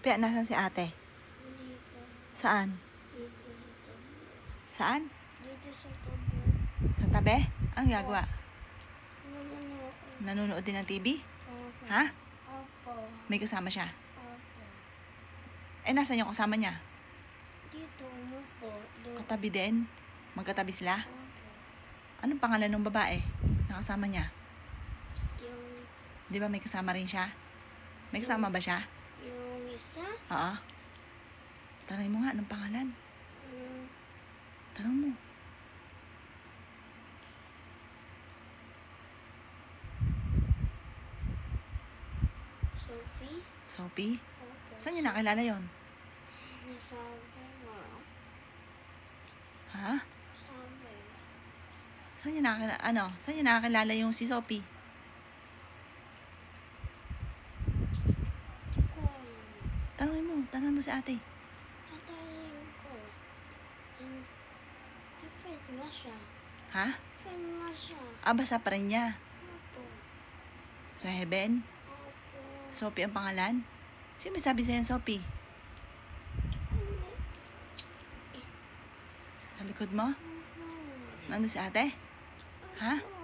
Kopya, nasan si ate? Dito. Saan? Dito. Saan? Dito sa tubo. Sa tabi? Ang gagawa? Nanonood. Nanonood din ng TV? Opo. Ha? Opo. May kasama siya? Opo. Eh, nasan yung kasama niya? Dito, umupo. Doon. Katabi din? Magkatabi sila? Opo. Anong pangalan ng babae na kasama niya? Yung, Di ba may kasama rin siya? May kasama ba siya? yung isa, Oo. Tanong mo nga, anong pangalan? um, Tanong mo. Sophie. Sophie? Opo. Saan niya nakilala yon? Nasabi mo. Ha? Sabi. Saan niya nakilala, saan niya nakilala yung si Sophie? Ko alam. Tanong mo si ate. Tatayin ko. And, friend nga siya. Ha? Friend nga siya. Basa pa rin niya. Opo. Sa heaven? Opo. Sophie ang pangalan? Sino may sabi sa'yo Sophie? Sa likod mo? Nandun si ate? Ha? Opo.